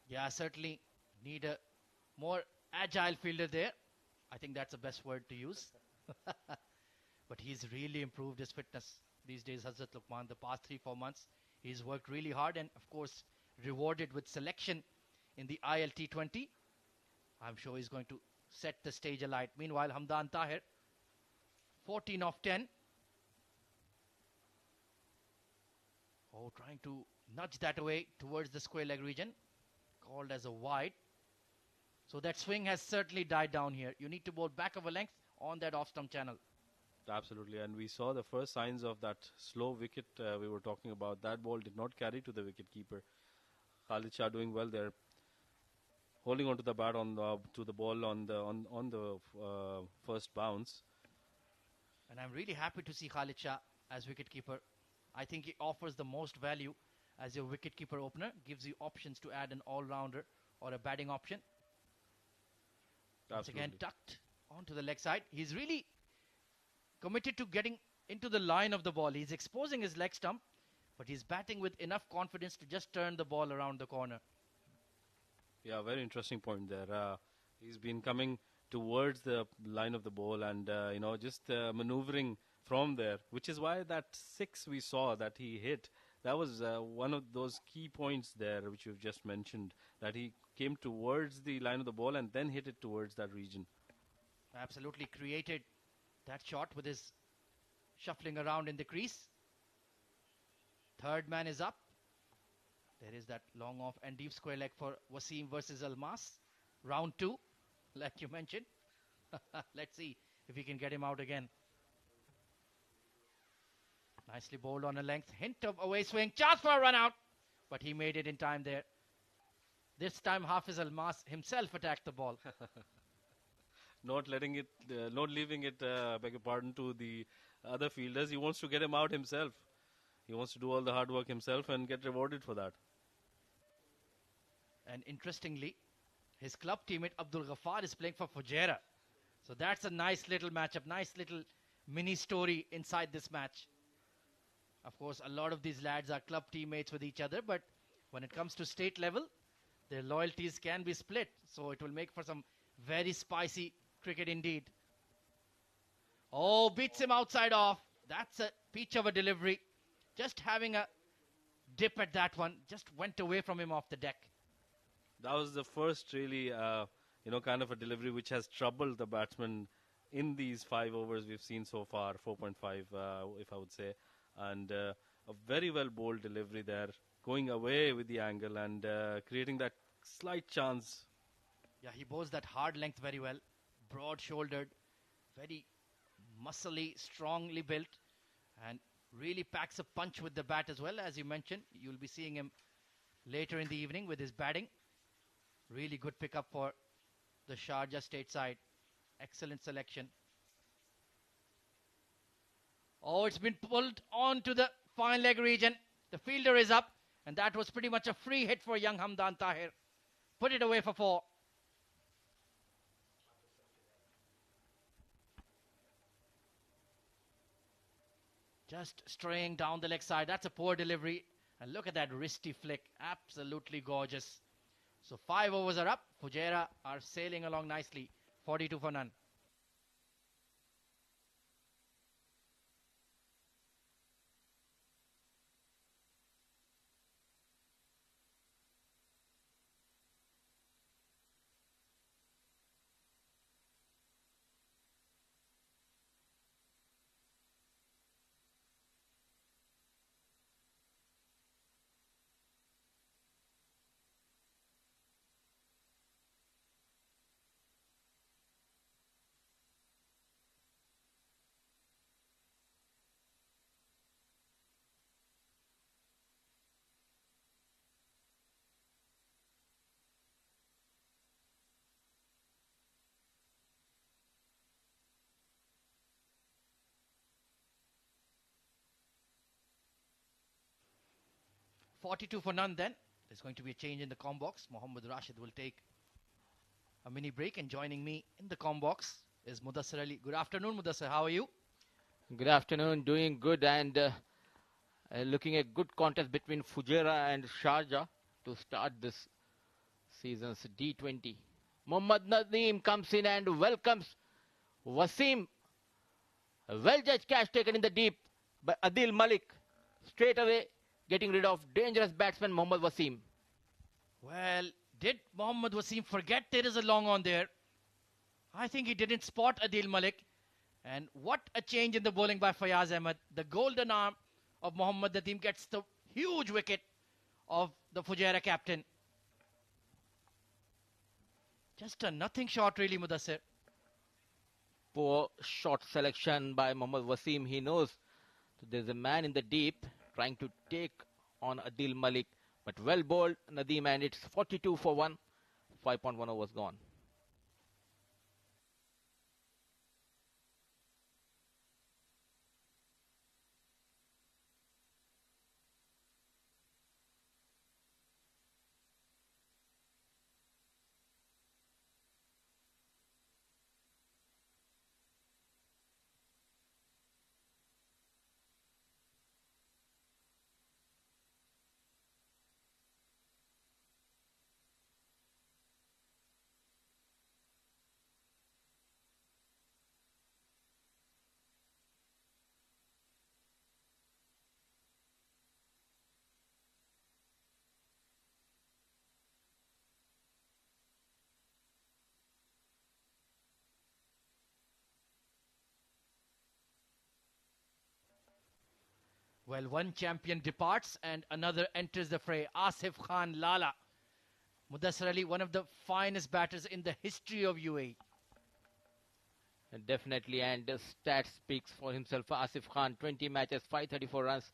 Yeah, certainly need a more agile fielder there. I think that's the best word to use. But he's really improved his fitness these days, Hazrat Luqman. The past 3-4 months, he's worked really hard and, of course, rewarded with selection in the ILT20. I'm sure he's going to set the stage alight. Meanwhile, Hamdan Tahir, 14 of 10. Oh, trying to nudge that away towards the square leg region, called as a wide. So that swing has certainly died down here. You need to bowl back of a length on that off-stump channel. Absolutely, and we saw the first signs of that slow wicket we were talking about. That ball did not carry to the wicket keeper. Khalid Shah doing well there, holding on to the bat to the ball on the first bounce. And I'm really happy to see Khalid Shah as wicketkeeper. I think he offers the most value as your wicketkeeper opener. Gives you options to add an all-rounder or a batting option. Once again, tucked onto the leg side. He's really committed to getting into the line of the ball. He's exposing his leg stump, but he's batting with enough confidence to just turn the ball around the corner. Yeah, very interesting point there. He's been coming towards the line of the ball and, just maneuvering from there, which is why that six we saw that he hit, that was one of those key points there, which you've just mentioned, that he came towards the line of the ball and then hit it towards that region. Absolutely created that shot with his shuffling around in the crease. Third man is up. There is that long off and deep square leg for Wasim versus Almas. Round 2, like you mentioned. Let's see if we can get him out again. Nicely bowled on a length. Hint of away swing. Chance for a run out. But he made it in time there. This time Hafiz Almas himself attacked the ball. Not leaving it, beg your pardon, to the other fielders. He wants to get him out himself. He wants to do all the hard work himself and get rewarded for that. And interestingly, his club teammate Abdul Ghaffar is playing for Fujairah. So that's a nice little matchup, nice little mini story inside this match. Of course, a lot of these lads are club teammates with each other, but when it comes to state level, their loyalties can be split. So it will make for some very spicy cricket indeed. Oh, beats him outside off. That's a peach of a delivery. Just having a dip at that one. Just went away from him off the deck. That was the first really, kind of a delivery which has troubled the batsman in these 5 overs we've seen so far, 4.5, if I would say. And a very well bowled delivery there, going away with the angle and creating that slight chance. Yeah, he bowls that hard length very well. Broad-shouldered, very muscly, strongly built, and really packs a punch with the bat as well. As you mentioned, you'll be seeing him later in the evening with his batting. Really good pickup for the Sharjah stateside. Excellent selection. Oh, it's been pulled on to the fine leg region. The fielder is up, and that was pretty much a free hit for young Hamdan Tahir. Put it away for 4. Just straying down the leg side. That's a poor delivery. And look at that wristy flick. Absolutely gorgeous. So 5 overs are up. Fujairah are sailing along nicely. 42 for none. .42 for none then. There's going to be a change in the comm box. Mohammad Rashid will take a mini break, and joining me in the comm box is Mudassir Ali. Good afternoon, Mudassir. How are you? Good afternoon, doing good, and looking at good contest between Fujairah and Sharjah to start this season's D20. Mohammad Nadeem comes in and welcomes Wasim. A well-judged catch taken in the deep by Adil Malik. Straight away getting rid of dangerous batsman Mohammad Wasim. Well, did Mohammad Wasim forget there is a long on there? I think he didn't spot Adil Malik. And what a change in the bowling by Fayaz Ahmed. The golden arm of Mohammad Nadeem gets the huge wicket of the Fujairah captain. Just a nothing shot really, Mudassir. Poor shot selection by Mohammad Wasim. He knows that there's a man in the deep trying to take on Adil Malik. But well bowled Nadeem, and it's 42 for 1. 5.1 overs gone. Well, one champion departs and another enters the fray. Asif Khan Lala. Mudassar Ali, one of the finest batters in the history of UAE. Definitely, and the stat speaks for himself. Asif Khan, 20 matches, 534 runs,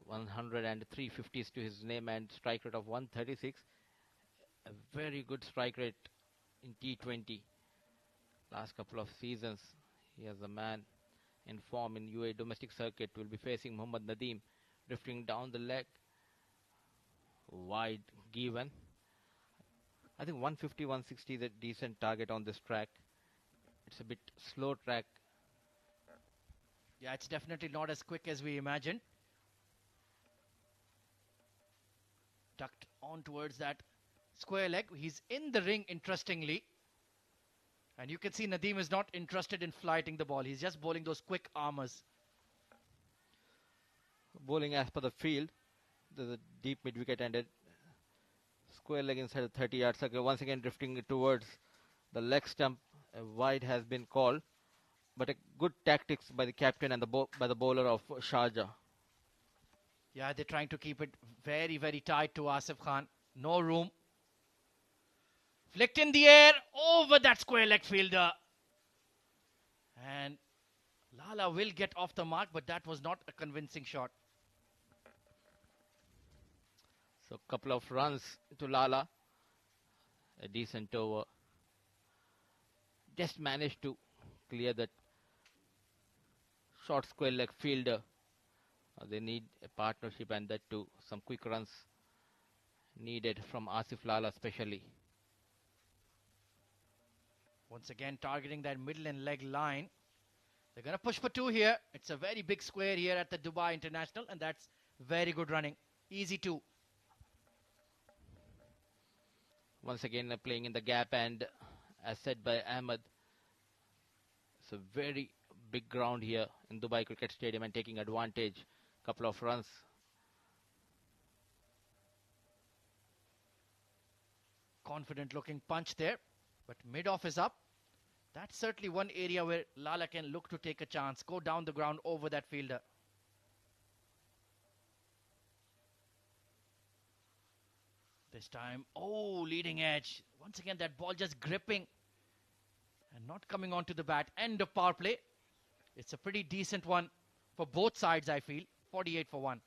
103 50s to his name, and strike rate of 136. A very good strike rate in T20. Last couple of seasons, he is a man in form in UAE domestic circuit. Will be facing Mohammad Nadeem, drifting down the leg, wide given. I think 150, 160 is a decent target on this track. It's a bit slow track. Yeah, it's definitely not as quick as we imagined. Tucked on towards that square leg. He's in the ring, interestingly. And you can see Nadeem is not interested in flighting the ball. He's just bowling those quick armers. Bowling as per the field. There's a deep mid-wicket and a square leg inside the 30-yard circle. Once again drifting towards the leg stump. A wide has been called. But a good tactics by the captain and by the bowler of Sharjah. Yeah, they're trying to keep it very, very tight to Asif Khan. No room. Flicked in the air over that square leg fielder. And Lala will get off the mark, but that was not a convincing shot. So a couple of runs to Lala. A decent over. Just managed to clear that short square leg fielder. They need a partnership, and that too some quick runs needed from Asif Lala especially. Once again targeting that middle and leg line. They're going to push for two here. It's a very big square here at the Dubai International, and that's very good running. Easy two. Once again playing in the gap, and as said by Ahmed, it's a very big ground here in Dubai Cricket Stadium and taking advantage. Couple of runs. Confident looking punch there, but mid-off is up. That's certainly one area where Lala can look to take a chance. Go down the ground over that fielder. This time, leading edge. Once again, that ball just gripping and not coming onto the bat. End of power play. It's a pretty decent one for both sides, I feel. 48 for 1.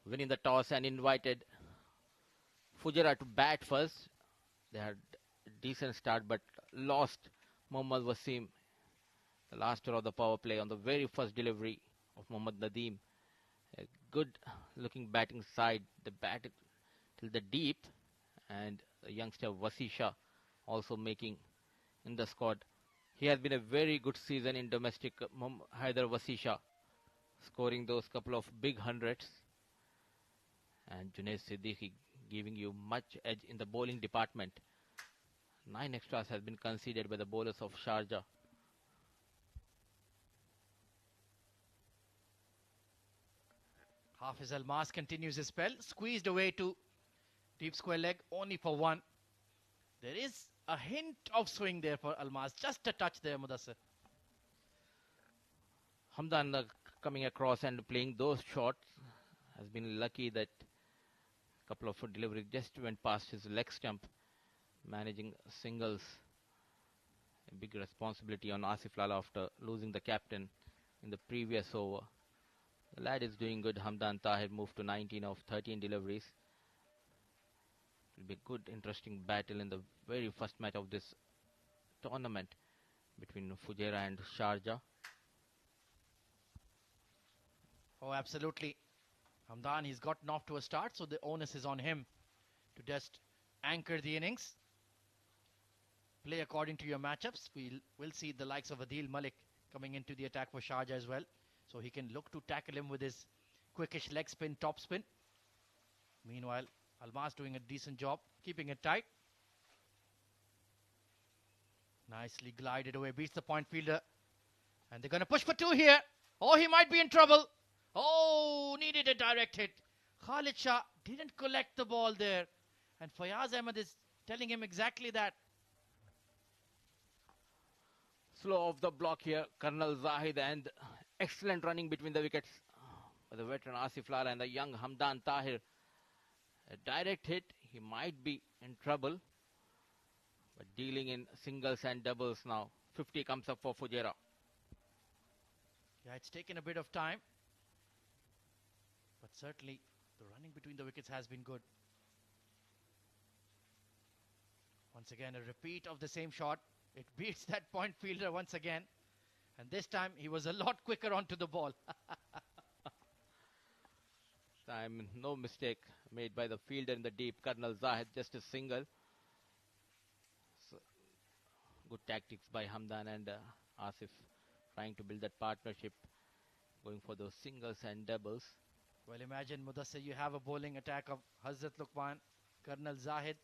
Winning the toss and invited Fujairah to bat first. They had a decent start but lost Mohammad Wasim, the last over of the power play, on the very first delivery of Mohammad Nadeem. A good looking batting side. They batted till the deep, and the youngster Wasisha also making in the squad. He has been a very good season in domestic. Haider Wasisha scoring those couple of big hundreds. And Junaid Siddiqui giving you much edge in the bowling department. 9 extras has been conceded by the bowlers of Sharjah. Hafiz Almas continues his spell. Squeezed away to deep square leg, only for 1. There is a hint of swing there for Almas. Just a touch there, Mudassir. Hamdan coming across and playing those shots has been lucky that a couple of deliveries just went past his leg stump. Managing singles, a big responsibility on Asif Lala after losing the captain in the previous over. The lad is doing good. Hamdan Tahir moved to 19 of 13 deliveries. It will be a good, interesting battle in the very first match of this tournament between Fujairah and Sharjah. Oh, absolutely. Hamdan, he's gotten off to a start, so the onus is on him to just anchor the innings. play according to your matchups. We'll see the likes of Adil Malik coming into the attack for Sharjah as well. So he can look to tackle him with his quickish leg spin, top spin. Meanwhile, Almas doing a decent job, keeping it tight. Nicely glided away, beats the point fielder. And they're going to push for two here. Oh, he might be in trouble. Oh, needed a direct hit. Khalid Shah didn't collect the ball there. And Fayaz Ahmed is telling him exactly that. Slow off the block here, Colonel Zahid, and excellent running between the wickets by the veteran Asif Lara and the young Hamdan Tahir. A direct hit, he might be in trouble. But dealing in singles and doubles now. 50 comes up for Fujairah. Yeah, it's taken a bit of time. But certainly, the running between the wickets has been good. Once again, a repeat of the same shot. It beats that point fielder once again. And this time, he was a lot quicker onto the ball. Time, no mistake made by the fielder in the deep. Colonel Zahid, just a single. So, good tactics by Hamdan and Asif, trying to build that partnership, going for those singles and doubles. Well, imagine, Mudassir, you have a bowling attack of Hazrat Luqman, Colonel Zahid,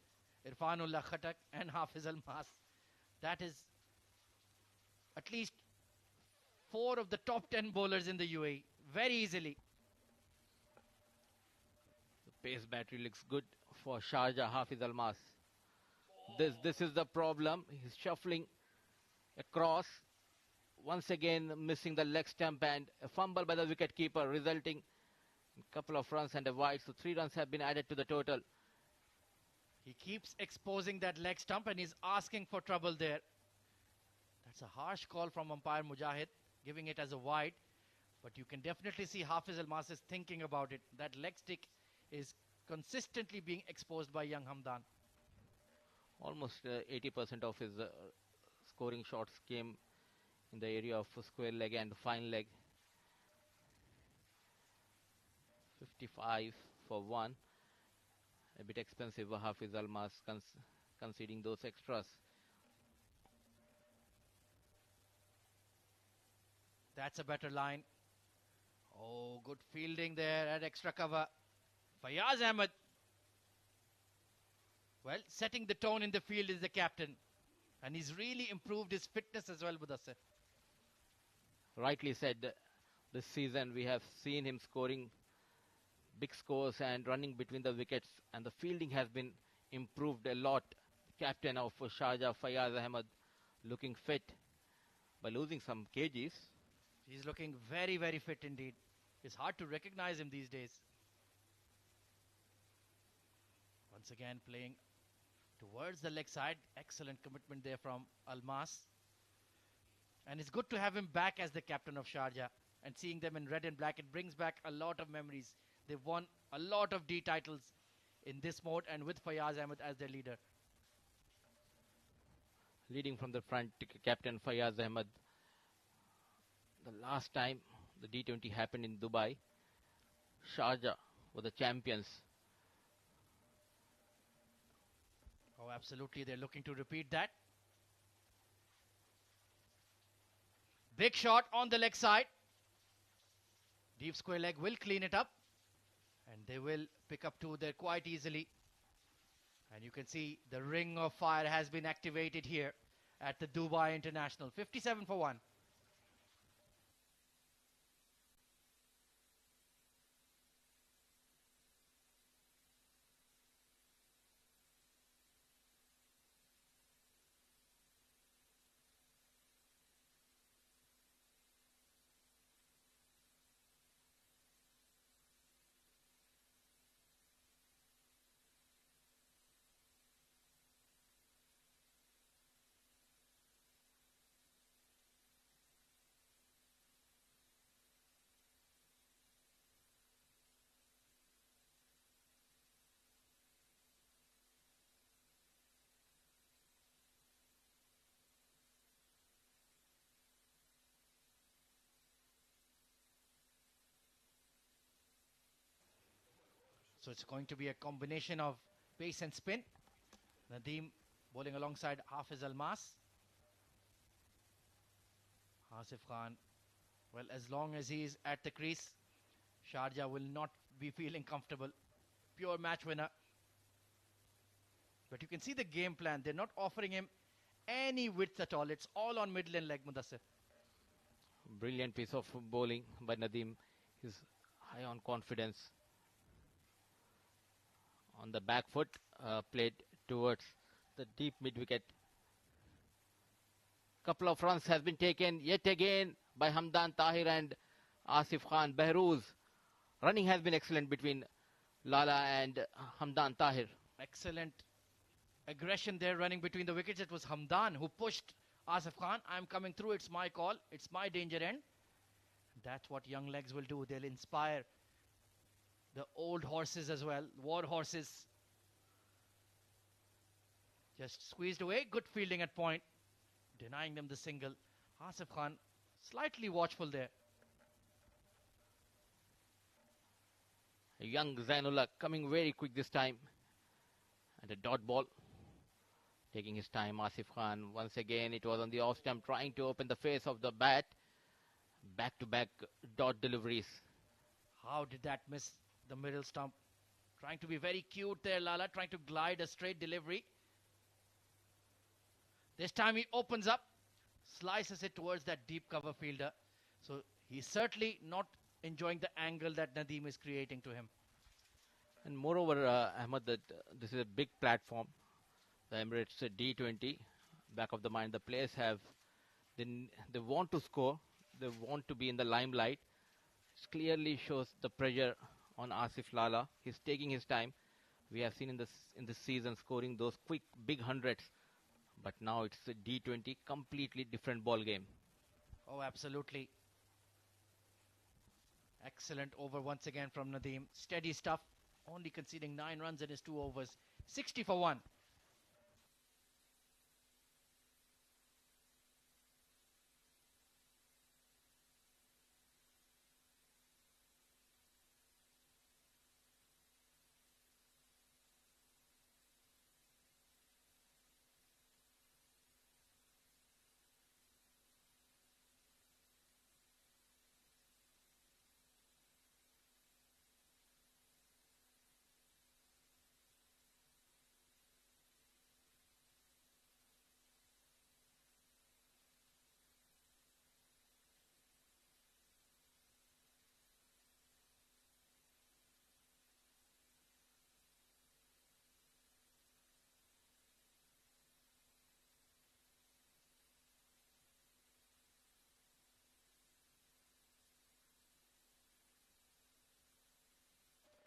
Irfanullah Khatak and Hafiz Almas. That is at least 4 of the top 10 bowlers in the UAE, very easily. The pace battery looks good for Sharjah, Hafiz Almas. This is the problem. He's shuffling across. Once again missing the leg stump and a fumble by the wicketkeeper, resulting in a couple of runs and a wide. So 3 runs have been added to the total. He keeps exposing that leg stump and he's asking for trouble there. That's a harsh call from umpire Mujahid, giving it as a wide. But you can definitely see Hafiz Almas is thinking about it. That leg stick is consistently being exposed by young Hamdan. Almost 80% of his scoring shots came in the area of square leg and fine leg. 55 for 1. A bit expensive, Hafiz Almas conceding those extras. That's a better line. Oh, good fielding there at extra cover. Fayaz Ahmed. Well, setting the tone in the field is the captain. And he's really improved his fitness as well, Mudassir. Rightly said, this season we have seen him scoring big scores and running between the wickets, and the fielding has been improved a lot. Captain of Sharjah, Fayaz Ahmed, looking fit by losing some kgs. He's looking very, very fit indeed. It's hard to recognize him these days. Once again playing towards the leg side. Excellent commitment there from Almas. And it's good to have him back as the captain of Sharjah. And seeing them in red and black, it brings back a lot of memories. They've won a lot of D titles in this mode and with Fayaz Ahmed as their leader. Leading from the front, Captain Fayaz Ahmed. The last time the D20 happened in Dubai, Sharjah were the champions. Oh, absolutely. They're looking to repeat that. Big shot on the leg side. Deep square leg will clean it up. And they will pick up 2 there quite easily. And you can see the ring of fire has been activated here at the Dubai International. 57 for 1. So it's going to be a combination of pace and spin. Nadeem Bowling alongside Hafiz Almas. Asif Khan, well, as long as he is at the crease, Sharjah will not be feeling comfortable. Pure match winner. But you can see the game plan. They're not offering him any width at all. It's all on middle and leg, Mudassir. Brilliant piece of bowling by Nadeem. He's high on confidence. On the back foot, played towards the deep mid wicket. Couple of runs has been taken yet again by Hamdan Tahir and Asif Khan. Behrooz running has been excellent between Lala and Hamdan Tahir. Excellent aggression there running between the wickets. It was Hamdan who pushed Asif Khan. I'm coming through. It's my call. It's my danger end. That's what young legs will do. They'll inspire the old horses as well. War horses. Just squeezed away. Good fielding at point. Denying them the single. Asif Khan slightly watchful there. Young Zainullah coming very quick this time. And a dot ball. Taking his time, Asif Khan. Once again, it was on the off stump, trying to open the face of the bat. Back-to-back dot deliveries. How did that miss the middle stump? Trying to be very cute there, Lala. Trying to glide a straight delivery. This time he opens up. Slices it towards that deep cover fielder. So he's certainly not enjoying the angle that Nadeem is creating to him. And moreover, Ahmad, that this is a big platform. The Emirates D20, back of the mind, the players have, they want to score, they want to be in the limelight. It clearly shows the pressure on Asif Lala. He's taking his time. We have seen in this season scoring those quick big hundreds, but now it's a D20, completely different ball game. Oh, absolutely. Excellent over once again from Nadeem. Steady stuff. Only conceding 9 runs in his 2 overs. 60 for 1.